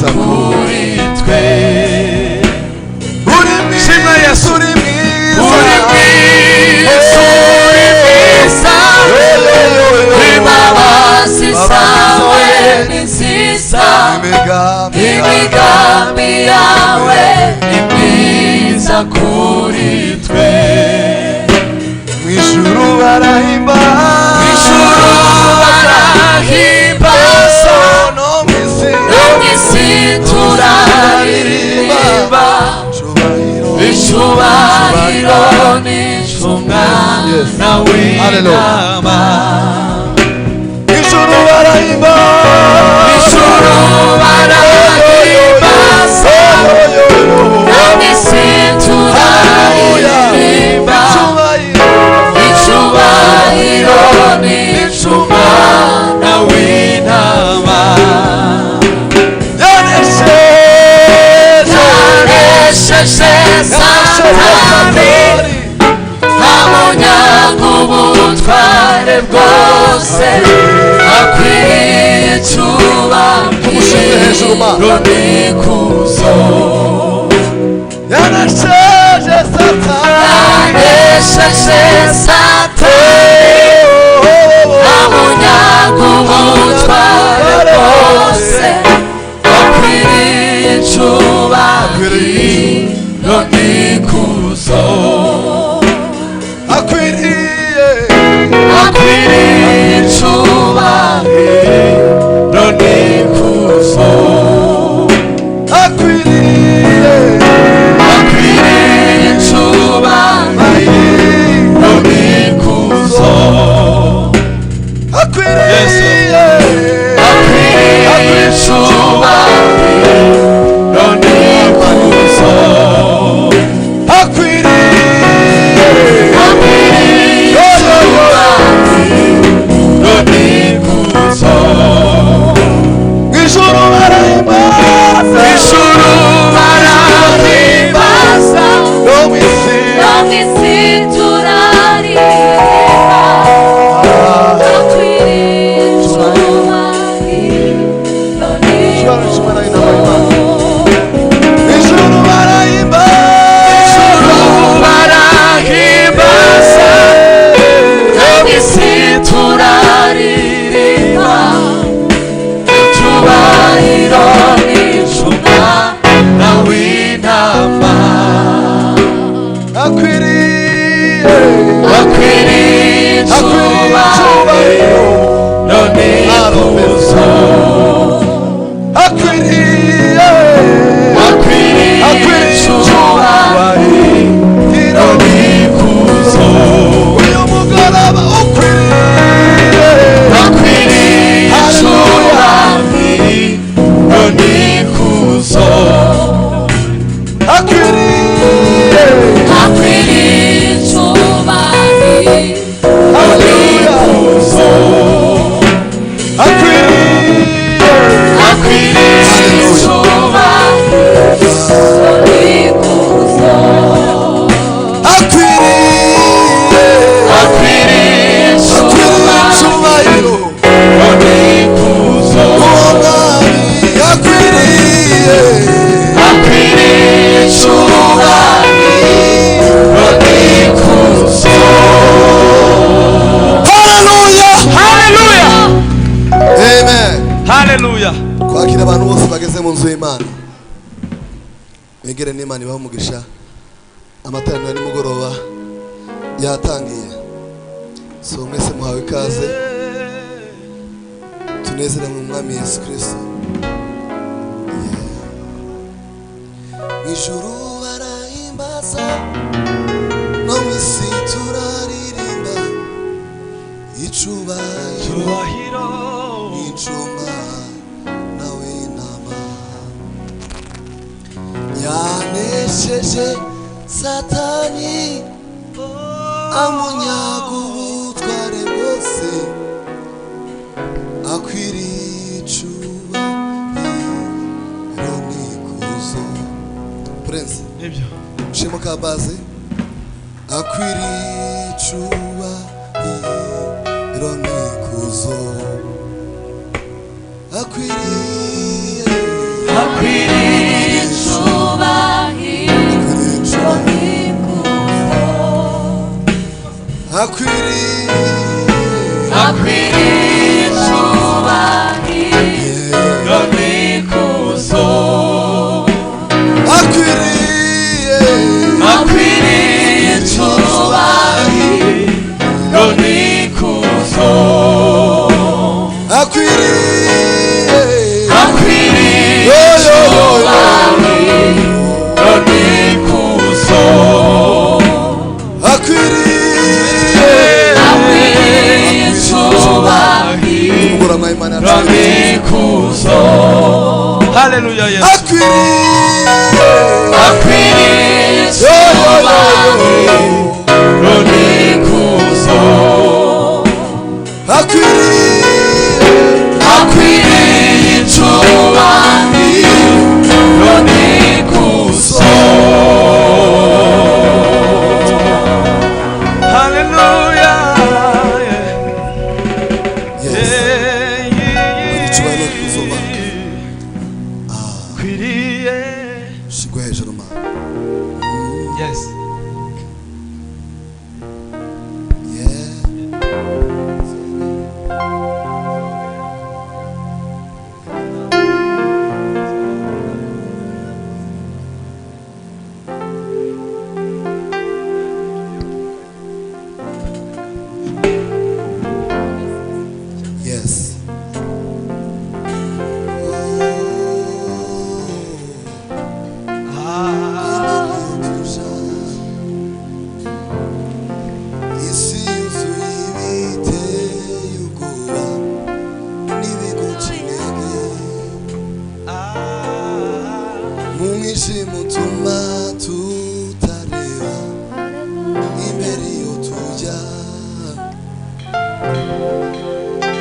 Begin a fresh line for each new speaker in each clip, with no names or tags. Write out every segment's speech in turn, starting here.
kuri twe shima Yesu uri mwiza
imbabazi zawe ni nziza imigambi yawe ni myiza kuri twe
mw'ijuru barahimbaza no mw'isi turaririmba icyubahiro n'icumwana w'intama
ijuru barahimbaza no mw'isi turaririmba icyubahiro n'icumwana w'intama yanesheje Satani amunyaga ubutware bwose akwiriye icyubahiro n'ikuzo
yanesheje
Satani amunyaga ubutware bwose akwiriye icyubahiro n'ikuzo
akwiriye
icyubahiro n'ikuzo
akwiriye
icyubahiro n'ikuzo
akwiriye
icyubahiro n'ikuzo
mw'ijuru barahimbaza no mw'isi mw'ijuru barahimbaza
no mw'isi turaririmba icyubahiro n'icumwana w'intama
akwiriye
icyubahiro n'ikuzo
akwiriye
icyubahiro n'ikuzo
uyu mugoroba ukwiriye
icyubahiro n'ikuzo
akwiriye
icyubahiro
Haleluya. Kwakira abantu bose bageze mu nzu y'Imana. Mwegere n'Imana ibaho umugisha. Amateraniro ya nimugoroba yatangiye. So mwese muhawe ikaze. Tunezere mu Mwami Yesu Kristo. Ijuru barahimbaza no mw'isi turaririmba icyubahiro n'icumwana w'intama yanesheje Satani amunyaga ubutware bwose akwiriye icyubahiro n'ikuzo Prince Shimo Kabazi akwiriye icyubahiro n'ikuzo akwiriye
akwiriye icyubahiro n'ikuzo,
akwiriye
icyubahiro n'ikuzo,
akwiriye
icyubahiro n'ikuzo,
akwiriye
icyubahiro
n'ikuzo.
Haleluya Yesu.
Akwiriye
icyubahiro n'ikuzo, akwiriye icyubahiro n'ikuzo. Haleluya.
Shigwe hejuru ma.
Yes.
Yeah. Yes. Isi yuzuye ibiteye ubwoba n'ibiguca intege, mu mwijima utuma tutareba imbere iyo tujya,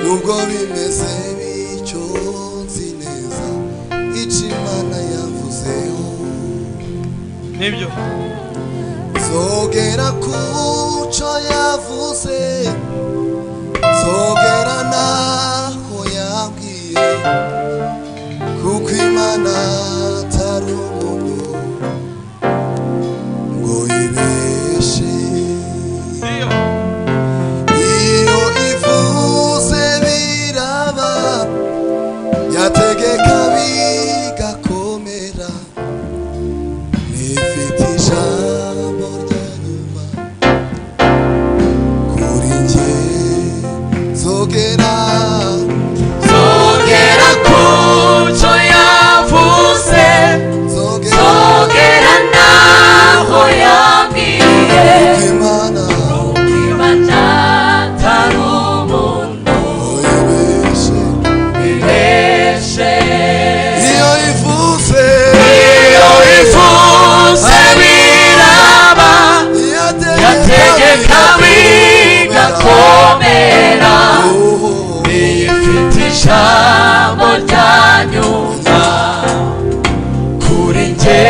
nubwo bimeze bityo nzi neza icyo Imana yavuzeho.
Nibyo.
Zogera ku cyo yavuze, zogera naho yabwiye, kuko Imana atari umuntu ngo yibeshe. Iyo ivuze biraba, yategeka bigakomera, nifite ijambo rya nyuma kuri njye. Zogera
ku cyo yavuze, zogera naho yabwiye,
Imana
Imana atari umuntu
yibeshe.
ibeshe.
Iyo ivuze
biraba, yategeka bigakomera, ifite ijambo rya nyuma kuri njye.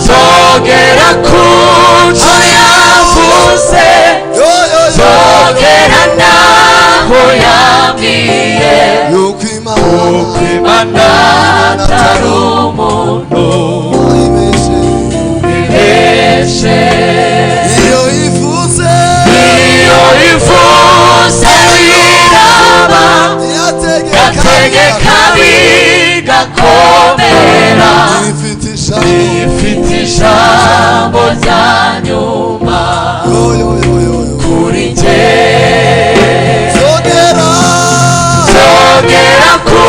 zogera
ku cyo yavuze, zogera naho yabwiye,
yuko
Imana atari umuntu
yibeshe.
ibeshe.
Iyo ivuze
biraba, yategeka bigakomera,
ifite
ifite ijambo rya nyuma kuri njye.
zogera
ku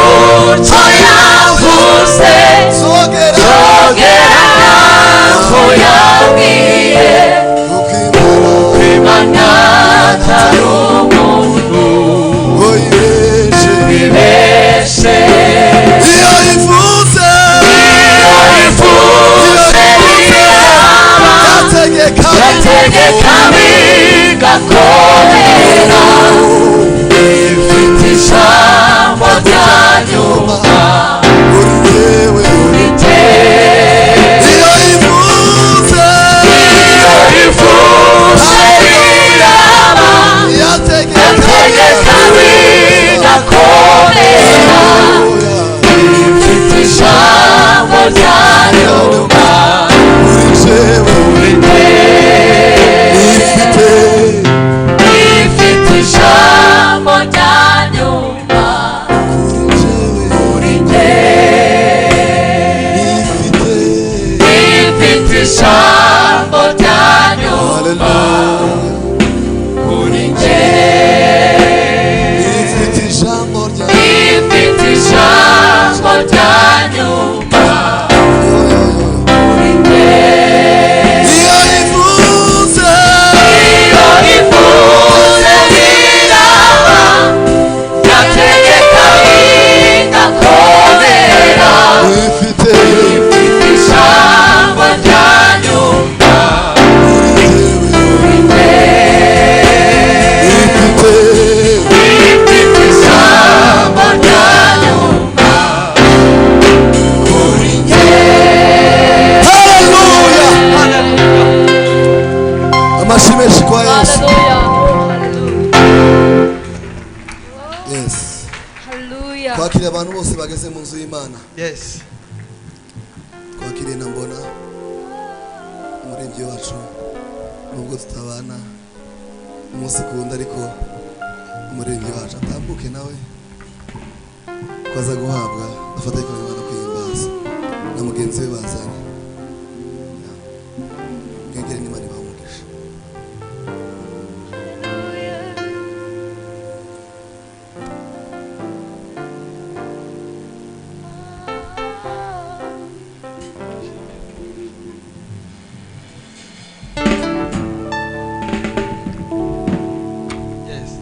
cyo yavuze, zogera naho yabwiye,
yuko
Imana atari umuntu ibeshe.
Iyo ivuze
biraba, ijambo rya nyuma kuri njye.
ifite ijambo rya
Ifite ijambo rya nyuma kuri njye.
iyo ivuze
Iyo ivuze biraba, yategeka bigakomera.
ifite
Ifite ijambo rya nyuma kuri njye.
ifite
Ifite ijambo rya nyuma kuri njye.
haleluya amashyi menshi kwa yesu yes
Hallelujah.
twakiriye abantu bose bageze mu nzu y'imana
Yes.
twakiriye na mbona umuririmbyi wacu nubwo tutabana umunsi ku wundi ariko umuririmbyi wacu atambuke nawe ko aza guhabwa afatanye kureba kwihimbaza na mugenzi we bazanye mwegere n'imana ibamugisha
Yes.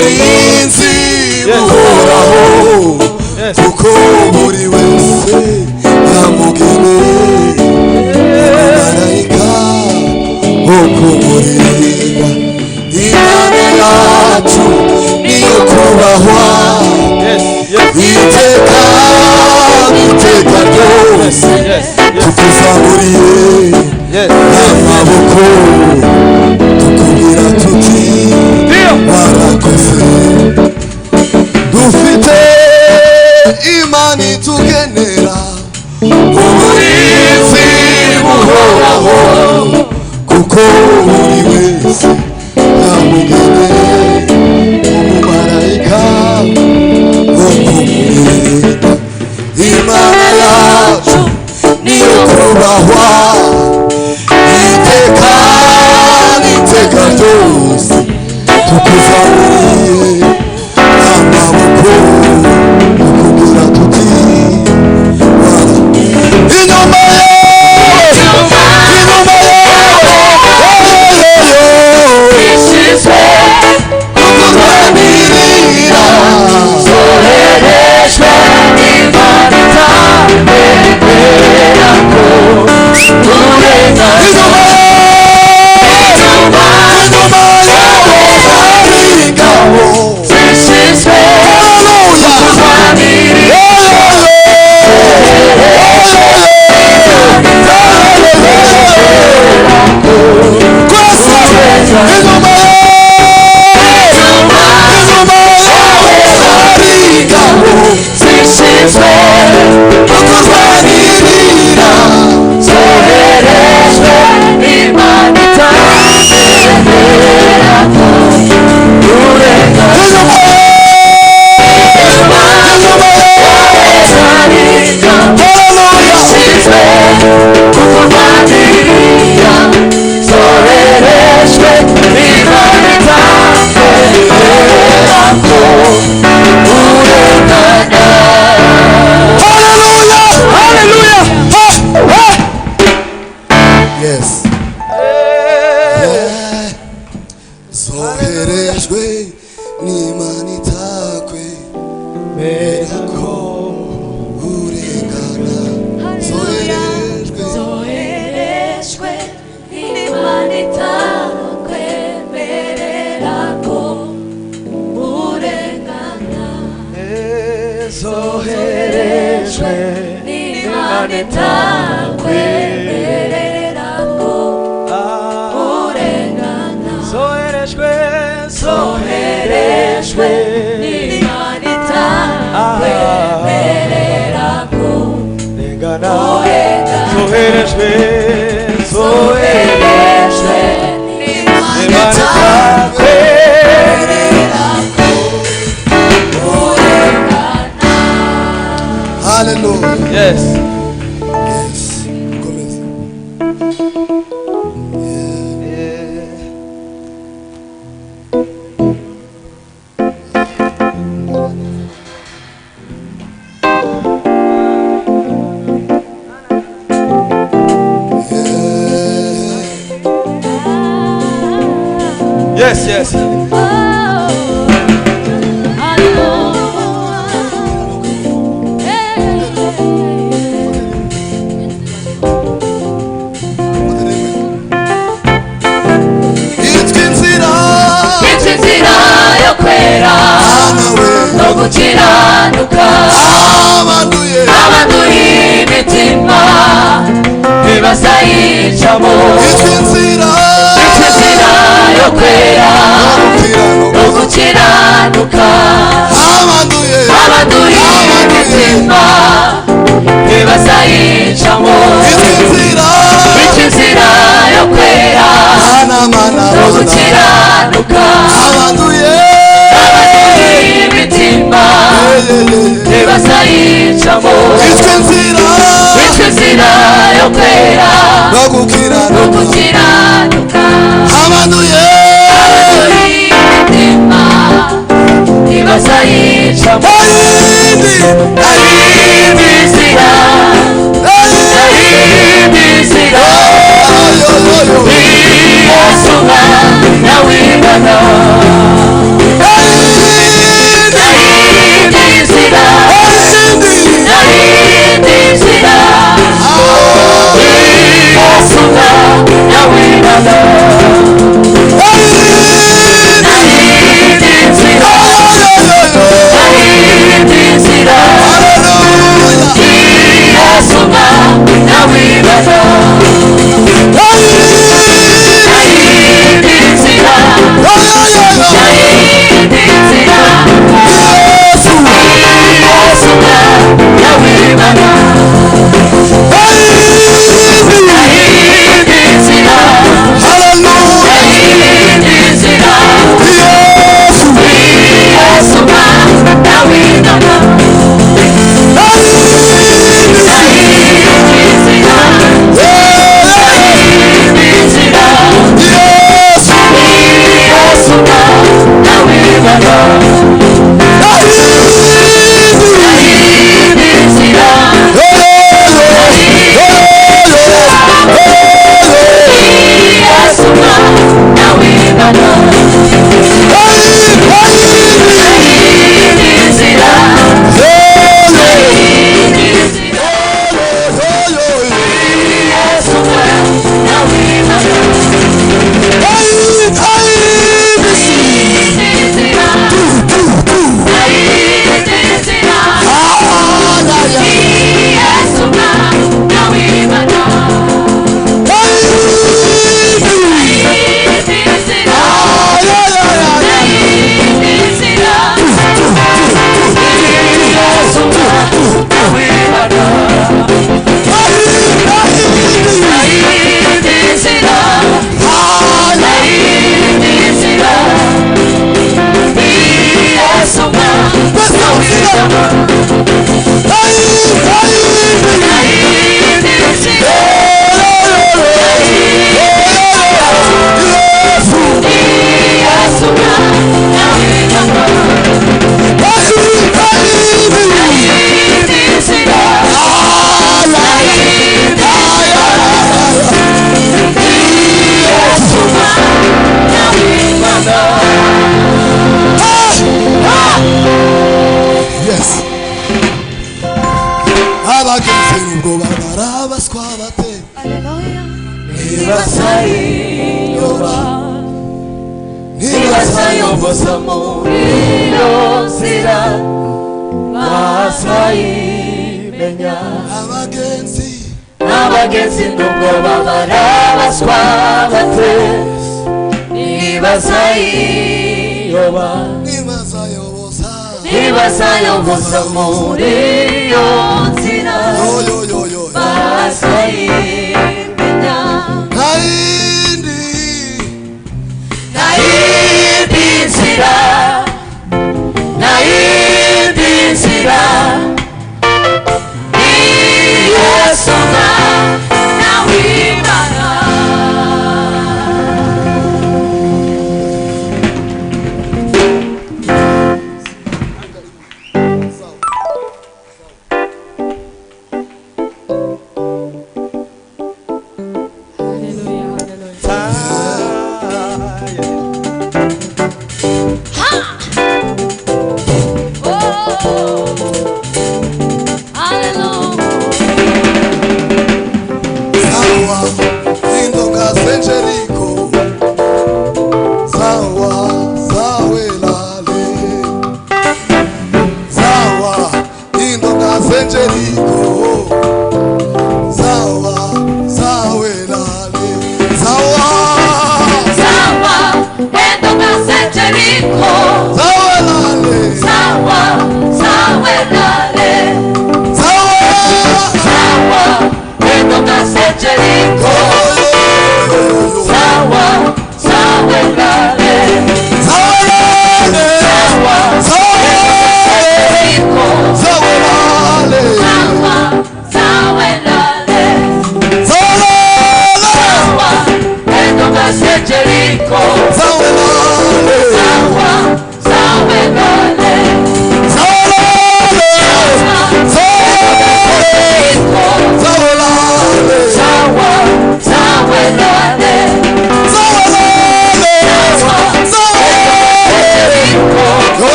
uburinzi buhoraho kuko buri wese yamugeneye abamarayika bo kumurinda. Imana yacu niyo kubahwa iteka iteka ryose, tukuzamuriye amaboko tukubwira tuti warakoze. Dufite imana itugenera uburinzi buhoraho kuko buri wese yamugeneye umumarayika wo kumurinda. Imana yacu niyo kubahwa iteka iteka ryose, tukuzamuriye amaboko tukubwira tuti inyuma ishize kukurwanirira zoherejwe n'Imana itabemerera ko uburenganzira zishize kukurwanirira zoherejwe n'Imana itakwemera ko urengana.
zoherejwe n'Imana itakwemerera ko urengana. Zoherejwe n'Imana itakwemerera ko urengana. Zoherejwe n'Imana itakwemerera ko urengana. Zoherejwe n'Imana itakwemerera ko urengana.
Hallelujah.
Yes.
Yes. Komeza.
Yes, yes.
inzira yo kwera no gukiranuka abanduye imitima ntibazayicamo. inzira yo kwera no gukiranuka abanduye imitima ntibazayicamo. inzira yo kwera no gukiranuka abanduye imitima ntibazayicamo. inzira yo kwera no gukiranuka abanduye imitima ntibazayicamo. inzira Yesu nawe imana
bate
Nibasayoba Nibasayoboza muri iyo nzira Basayimenya Abagenzi nubwo babarabaswa bate Nibasayoba Nibasayoboza muri iyo nzira Basayimenya Naindi nzira Yesoma na wimana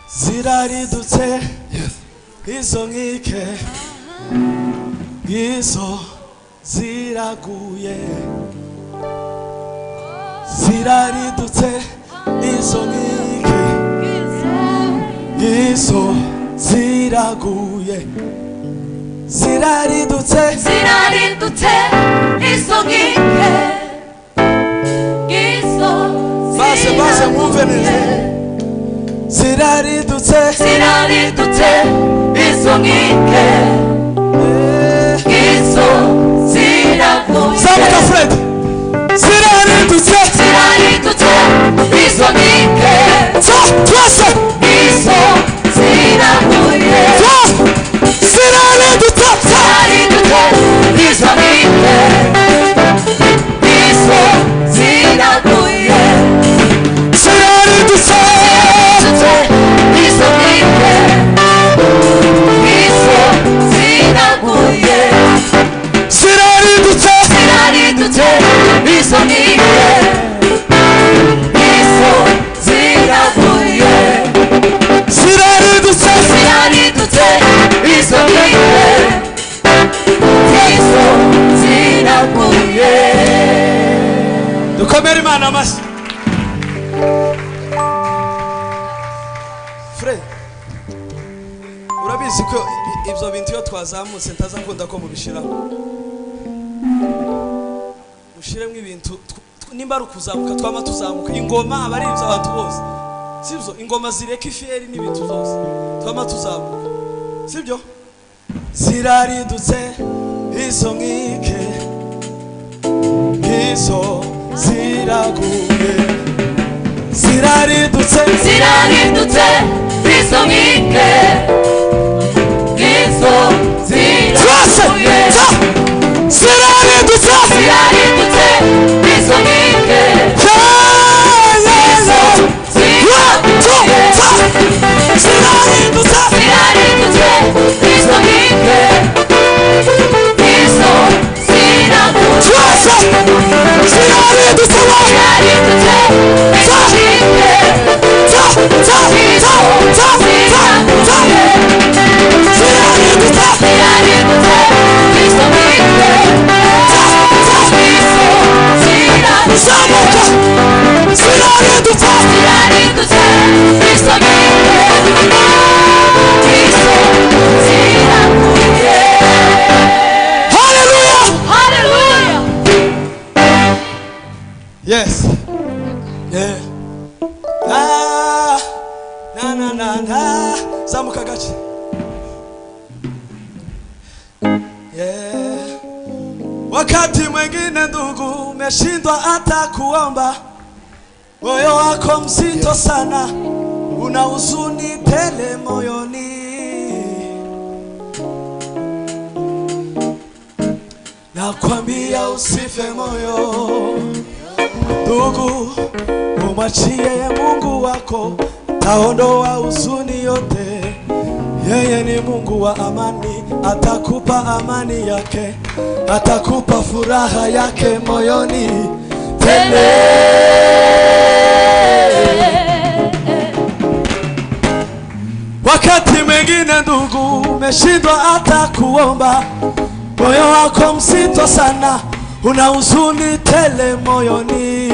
Ziraridutse izo nkike izo ziraguye Ziraridutse izo nkike izo ziraguye Ziraridutse
izo nkike izo
Base mwumve neza Ziraridutse
izo nkike izo ziraguye
Zamuka Fred Ziraridutse
izo nkike
twese
izo ziraguye
Ziraridutse
izo nkike izo
dukomere Imana amashyi. Fred, urabizi ko ibyo bintu iyo twazamutse ntazakunda ko mubishiraho. Mushiremo ibintu nimba ari ukuzamuka twama tuzamuka. Ingoma abari ibyo abantu bose, sibyo? Ingoma zireka ifiyeri n'ibintu byose twama tuzamuka, sibyo? Ziraridutse izo nkike, izo ziraguye. Ziraridutse
izo nkike, izo ziraguye.
Ziraridutse
izo nkike, izo ziraguye.
Ziraridutse
izo nkike, izo ziraguye.
Ziraridutse Yes. Yeah. Na. Zamuka gachi. Yeah. Wakati mwingine ndugu umeshindwa hata kuomba, moyo wako mzito sana, una huzuni tele moyoni. Nakwambia usife moyo ndugu, umwachie Mungu wako, taondoa huzuni yote. Yeye ni Mungu wa amani, atakupa amani yake, atakupa furaha yake moyoni tele. Wakati mwingine ndugu umeshindwa hata kuomba, moyo wako mzito sana, una huzuni tele moyoni.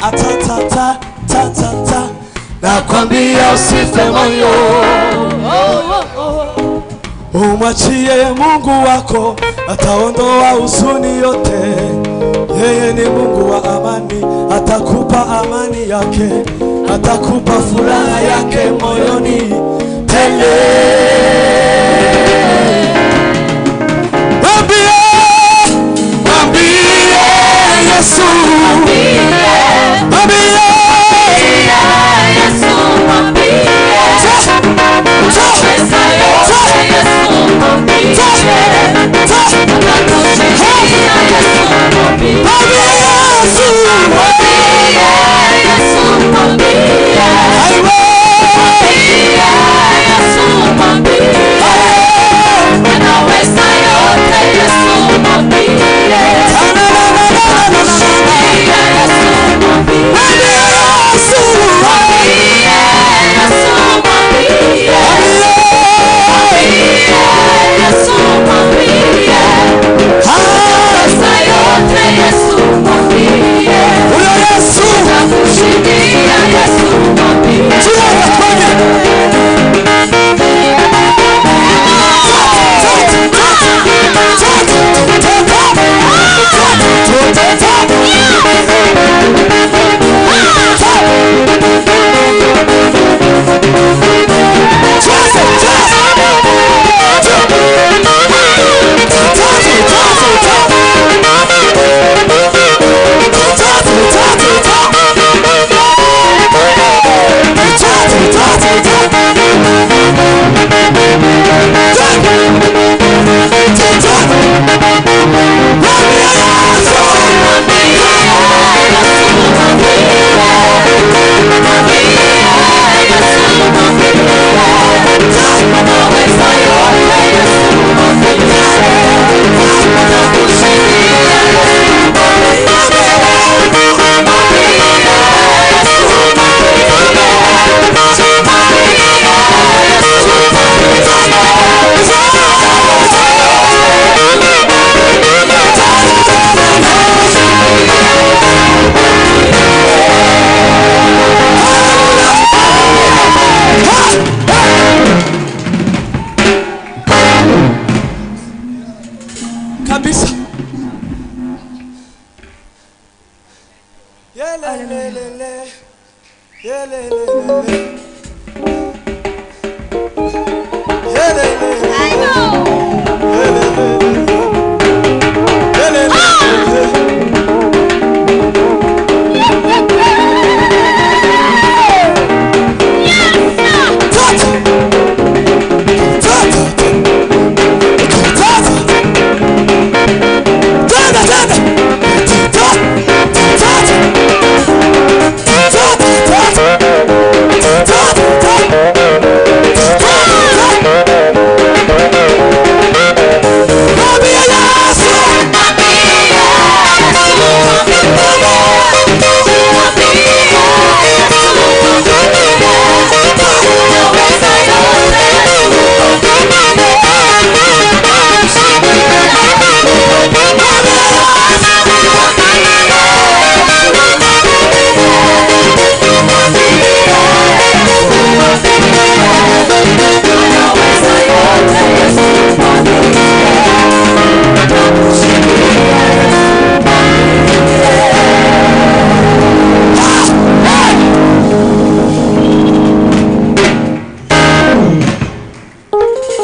Atatata nakwambia usife moyo, umwachie Mungu wako, ataondoa huzuni yote. Yeye ni Mungu wa amani, atakupa amani yake, atakupa furaha yake moyoni tele. Mwambie Yesu,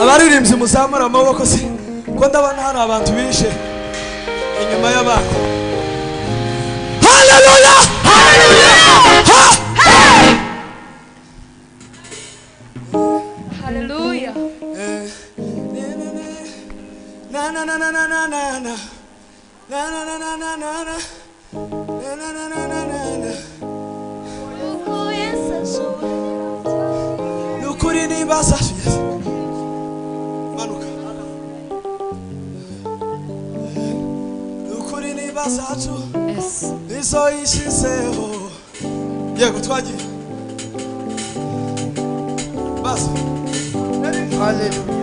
abaririmbyi muzamura amaboko se ko ndabona hari abantu bishe inyuma y'abako. Haleluya, haleluya,
Hallelujah.
na na na na na na na na na na na na na na na nukuri nibasa manuka nukuri nibasa tu
Yes.
iso ishiseho yego twagiye basa. Hallelujah.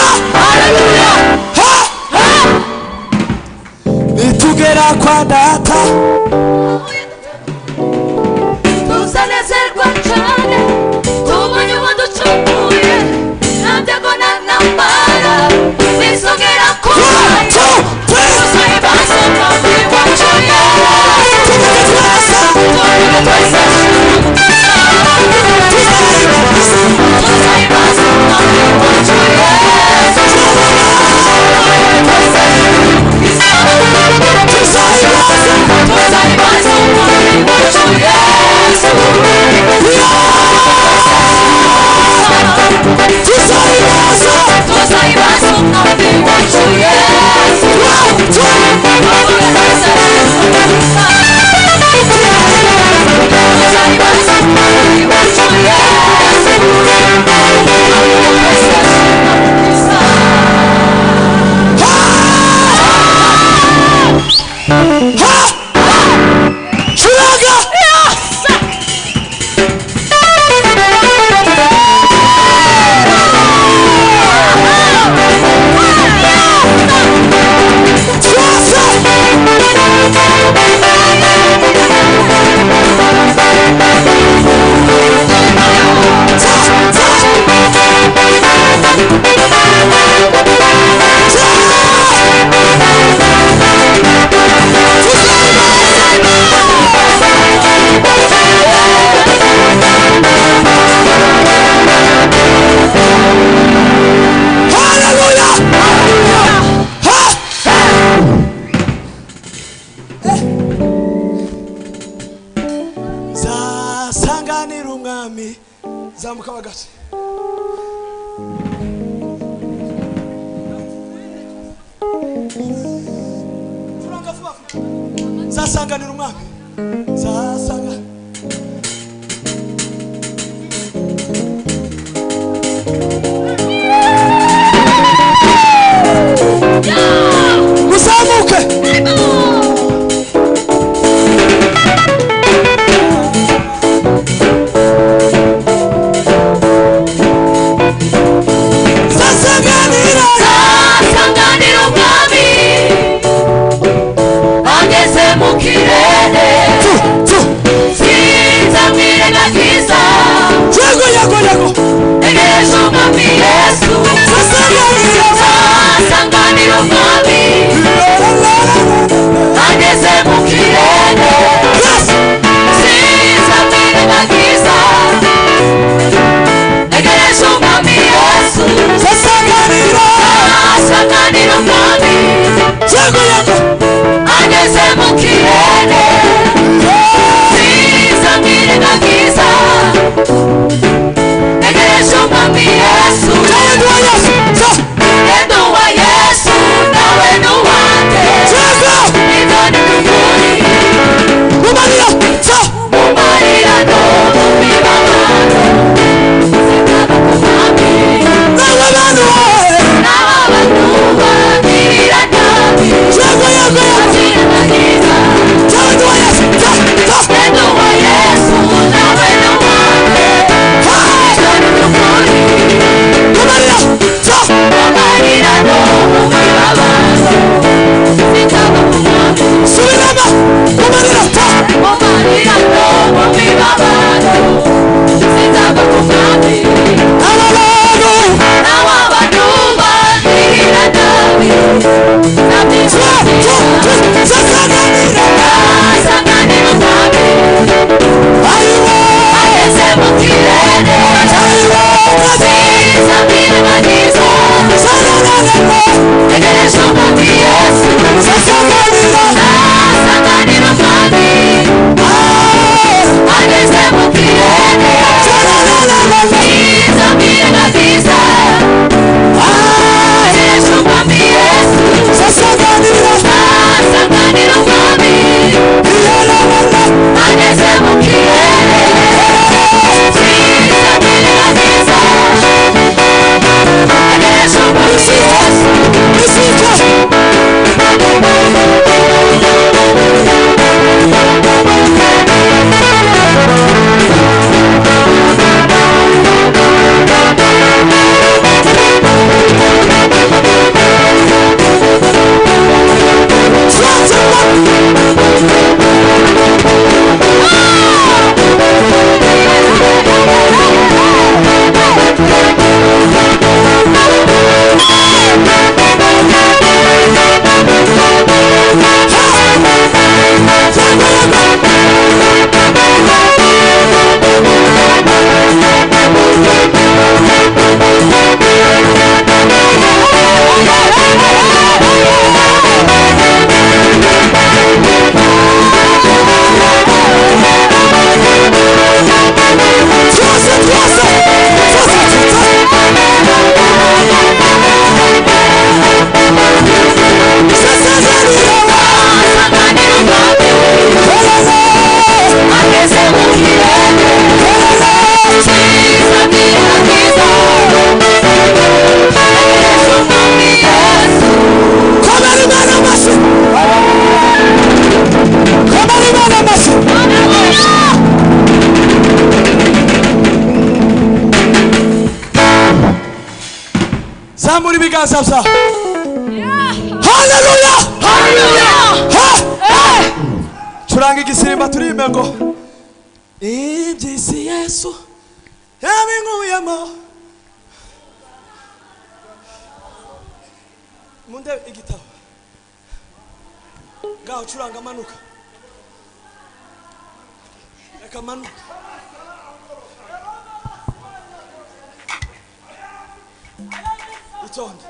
Yes.
gace turanga vuba zasanganira umwami zasanga muzamuke
zasanganira umwami ageze mu kirere sinzamwirengagiza egereje umwami yesu zasanganira umwami ageze mu kirere sinzamwirengagiza egereje umwami yesu zasanganira umwami ageze mu kirere sinzamwirengagiza egereje umwami yesu endo wa yesu nawe nuwande ibyo ni ukuri mumarira no mu mibabaro sinzaba ku mwami n'abantu bagirira nabi bazirengagiza endo wa yesu nawe nuwande ibyo ni ukuri mumarira no mu mibabaro sinzaba ku mwami mumarira no mu mibabaro sinzaba ku mwami n'abantu bagirira nabi zasanganira umwami ageze mu kirere sinzamwirengagiza egereje umwami yesu zasanganira umwami ageze mu kirere sinzamwirengagiza egereje umwami yesu zasanganira umwami ageze mu kirere sinzamwirengagiza egereje umwami yesu
zamura ibiganza byawe haleluya turanga igisimba turimbe ngo iby'isi yesu yabinkuyemo munde igitabo ngaho curanga amanuka reka amanuka itonde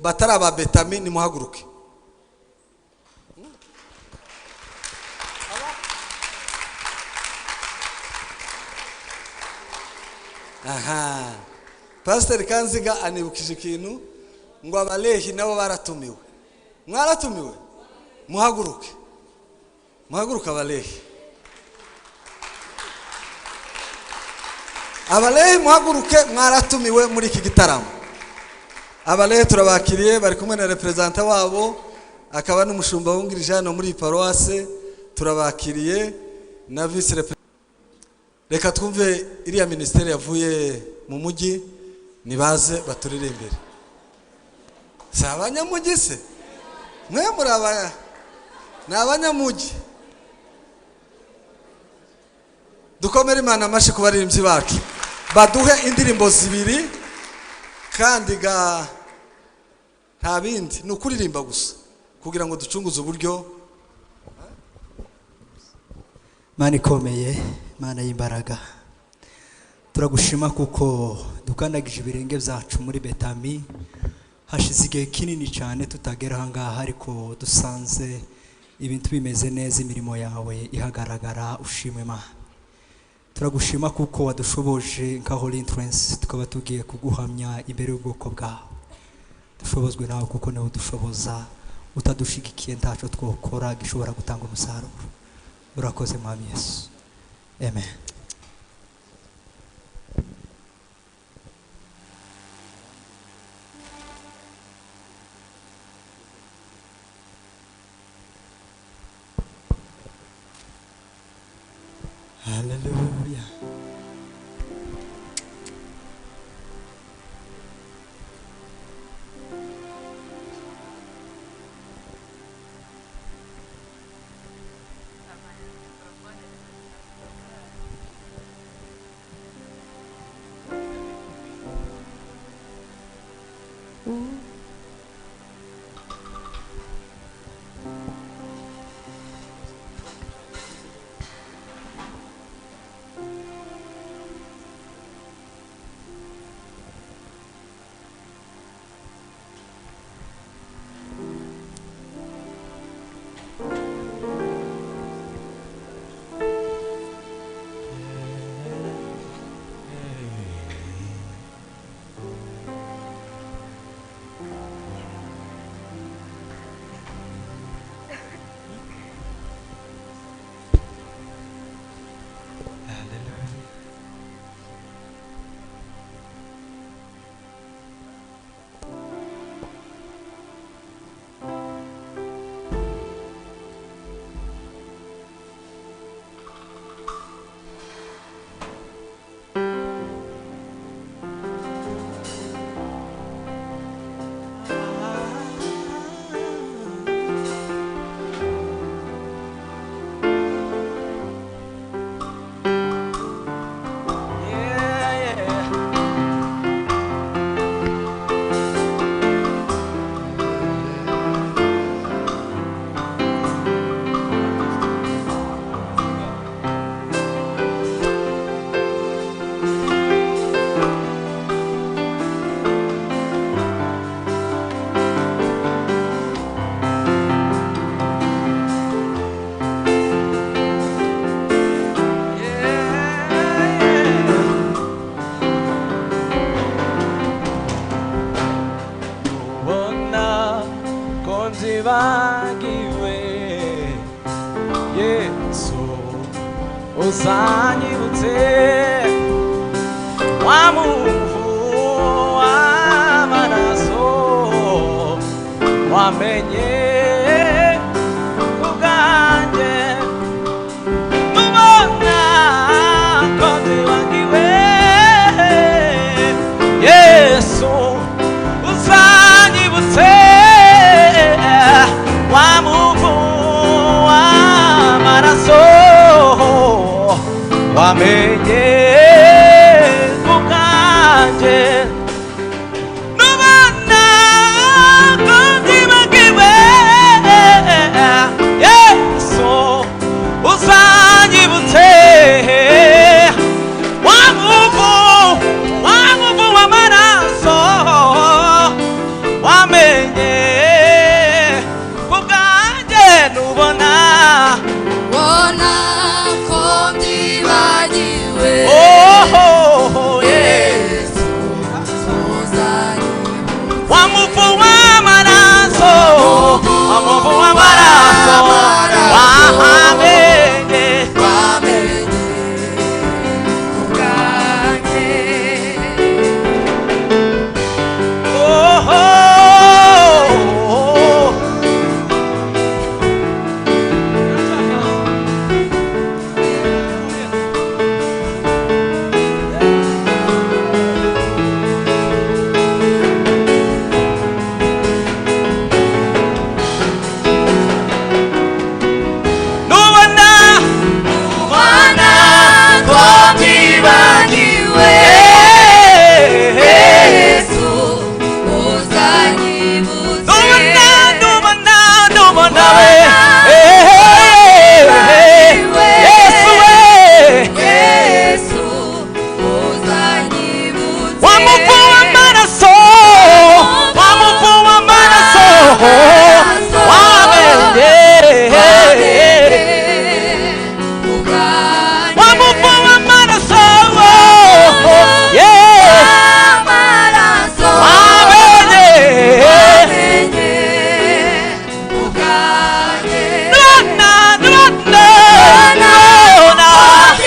batari ababetami nimuhaguruke. Aha, Pastor Kanziga anibukije ikintu ngo abalehi nabo baratumiwe. Mwaratumiwe? Muhaguruke. Muhaguruke abalehi. Abalehi muhaguruke, mwaratumiwe muri iki gitaramo. Abalehi turabakiriye, bari kumwe na representa wabo akaba n'umushumba wungirije hano muri paroisse. Turabakiriye na vice representa. Reka twumve iriya ministeri yavuye mu mujyi nibaze baturire imbere. Si abanyamujyi se? Mwe muri abanya ni abanyamujyi. dukomere Imana amashyi ku baririmbyi bacu baduhe indirimbo zibiri kandi nta bindi ni ukuririmba gusa kugira ngo ducunguze uburyo.
Mana ikomeye, Mana y'imbaraga, turagushima kuko dukandagije ibirenge byacu muri Betami. Hashize igihe kinini cyane tutagera aha ngaha, ariko dusanze ibintu bimeze neza, imirimo yawe ihagaragara. Ushimwe Mana, turagushima kuko wadushoboje nka Holy Influence, tukaba tugiye kuguhamya imbere y'ubwoko bwawe. Dushobozwe nawe kuko nawe udushoboza, utadushigikiye ntacyo twokora gishobora gutanga umusaruro. Urakoze Mwami Yesu, amen. Hallelujah.
nzibagiwe Yesu uzanyibutse wa muvu w'amaraso wamenye kubwanjye mubona ko nzibagiwe Yesu uzanyibutse wa muvu w'amaraso wamenye kubwanjye nubona ko nzibagiwe
amukunda